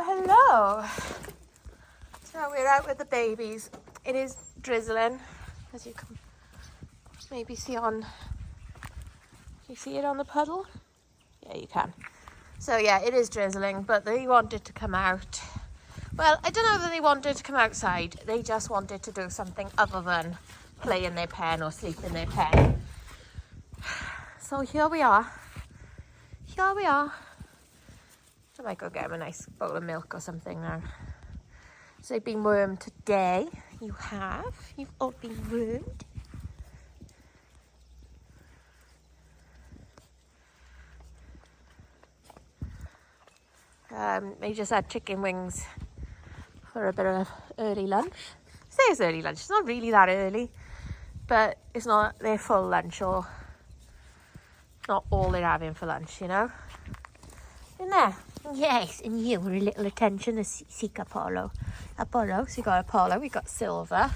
Hello. So we're out with the babies. It is drizzling, as you can maybe see on... You see it on the puddle? Yeah, you can. So yeah, it is drizzling, but they wanted to come out. Well, I don't know that they wanted to come outside. They just wanted to do something other than play in their pen or sleep in their pen. So here we are. Here we are. I might go get them a nice bowl of milk or something now. So they've been wormed today. You have. You've all been wormed. They just had chicken wings for a bit of early lunch. I say it's early lunch. It's not really that early, but it's not their full lunch or not all they're having for lunch, you know. In there. Yes, and you were a little attention to seek Apollo. Apollo, so you got Apollo, we got Silver,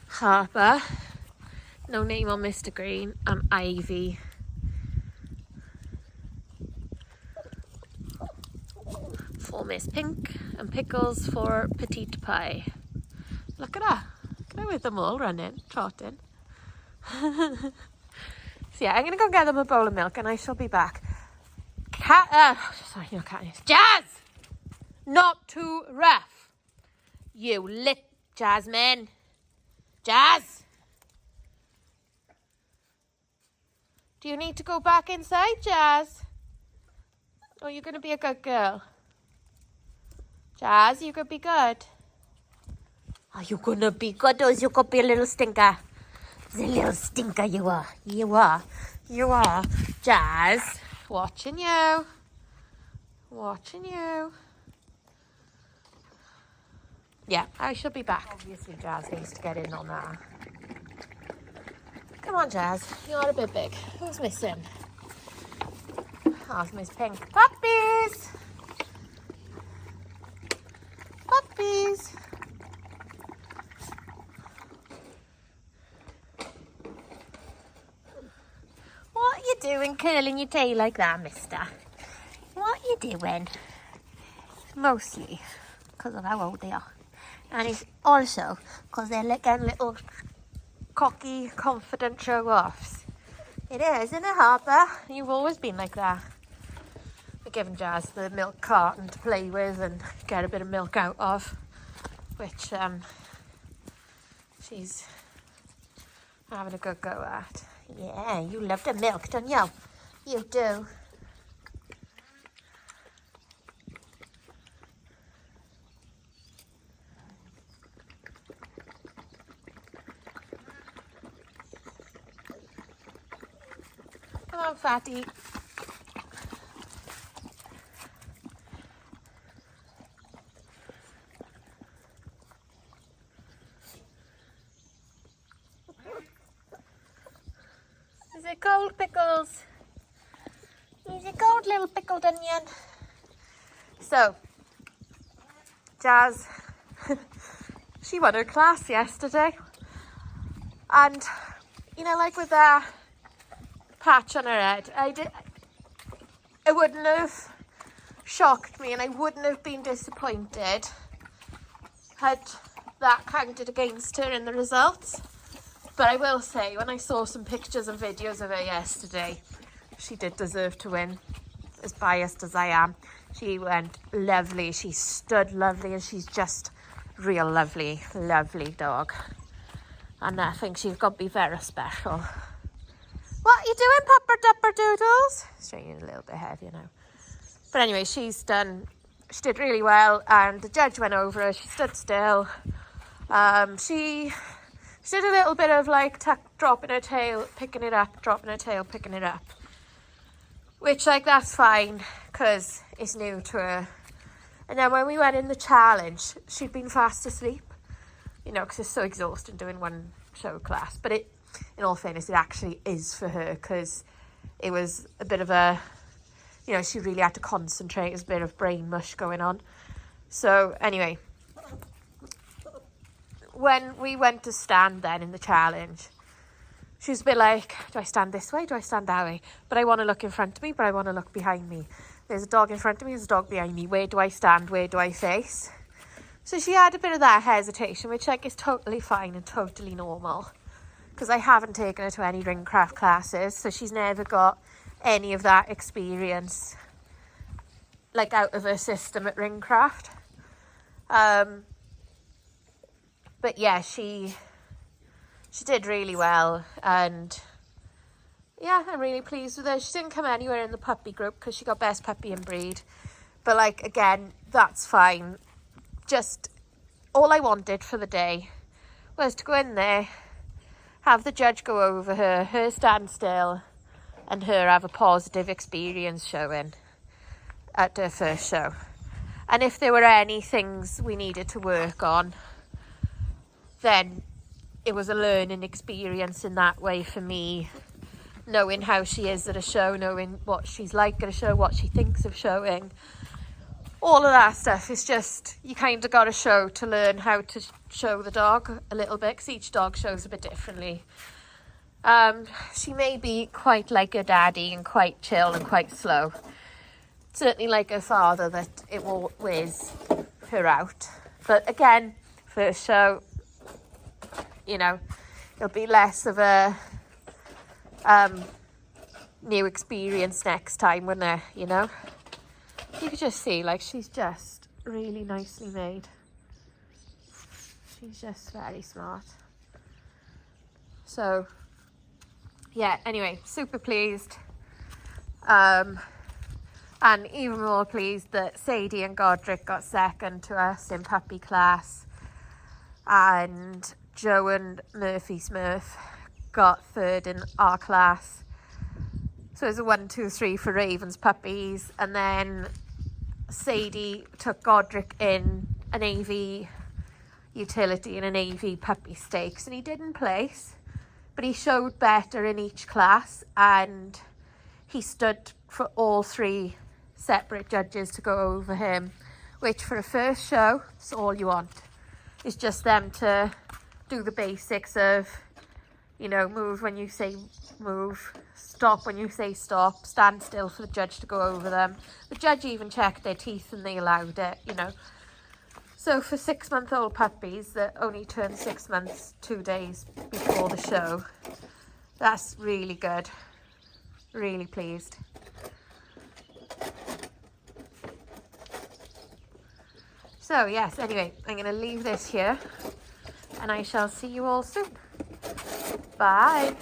Harper, no name on Mr. Green, and Ivy. For Miss Pink, and Pickles for Petite Pie. Look at her. Look at her with them all running, trotting. So yeah, I'm going to go get them a bowl of milk and I shall be back. Sorry, no Katniss. Jazz! Not too rough. You lit Jasmine. Jazz! Do you need to go back inside, Jazz? Or are you going to be a good girl? Jazz, you could be good. Are you going to be good or is you going to be a little stinker? The little stinker you are. You are. You are. Jazz, watching you. Watching you. Yeah, I shall be back. Obviously, Jazz needs to get in on that. Come on, Jazz. You're a bit big. Who's missing? Oh, it's Miss Pink. Puppies! Puppies! What are you doing curling your tail like that, mister? What are you doing? Mostly because of how old they are. And it's also because they're getting little cocky, confident show-offs. It is, isn't it, Harper? You've always been like that. We're giving Jazz the milk carton to play with and get a bit of milk out of, which she's having a good go at. Yeah, you love the milk, don't you? You do. Come on, fatty. Is it cold, Pickles? Is it cold, little pickled onion? So, Jazz, she won her class yesterday. And, you know, like with that patch on her head, it wouldn't have shocked me and I wouldn't have been disappointed had that counted against her in the results. But I will say, when I saw some pictures and videos of her yesterday, she did deserve to win. As biased as I am, she went lovely. She stood lovely and she's just real lovely, lovely dog. And I think she's got to be very special. What are you doing, Pupper Dupper Doodles? Straining a little bit heavy now. But anyway, she did really well and the judge went over her. She stood still. She did a little bit of like dropping her tail, picking it up, dropping her tail, picking it up. Which, like, that's fine because it's new to her. And then when we went in the challenge, she'd been fast asleep. You know, because it's so exhausting doing one show class. But in all fairness, it actually is for her because it was a bit of a, you know, she really had to concentrate. There's a bit of brain mush going on. So, anyway, when we went to stand then in the challenge, she was a bit like, do I stand this way? Do I stand that way? But I want to look in front of me, but I want to look behind me. there's a dog in front of me, there's a dog behind me. Where do I stand? Where do I face? So she had a bit of that hesitation, which like is totally fine and totally normal. Because I haven't taken her to any Ringcraft classes, so she's never got any of that experience like out of her system at Ringcraft. But yeah, she did really well, and yeah, I'm really pleased with her. She didn't come anywhere in the puppy group because she got best puppy and breed. But like, again, that's fine. Just all I wanted for the day was to go in there, have the judge go over her stand still, and her have a positive experience showing at her first show. And if there were any things we needed to work on, then it was a learning experience in that way for me, knowing how she is at a show, knowing what she's like at a show, what she thinks of showing. All of that stuff is just, you kind of got to show to learn how to show the dog a little bit, because each dog shows a bit differently. She may be quite like her daddy and quite chill and quite slow. Certainly like her father, that it will wears her out. But again, first show, you know, it'll be less of a new experience next time, wouldn't it, you know? You could just see, like, she's just really nicely made. She's just very smart. So, yeah, anyway, super pleased. And even more pleased that Sadie and Godric got second to us in puppy class. And Joe and Murphy Smurf got third in our class. So it was a 1, 2, 3 for Ravens puppies. And then Sadie took Godric in an AV utility and an AV puppy stakes, and he didn't place, but he showed better in each class, and he stood for all 3 separate judges to go over him, which for a first show is all you want. It's just them to do the basics of, you know, move when you say move, stop when you say stop, stand still for the judge to go over them. The judge even checked their teeth and they allowed it, you know. So for 6-month-old puppies that only turned 6 months 2 days before the show, that's really good. Really pleased. So yes, anyway, I'm going to leave this here and I shall see you all soon. Bye.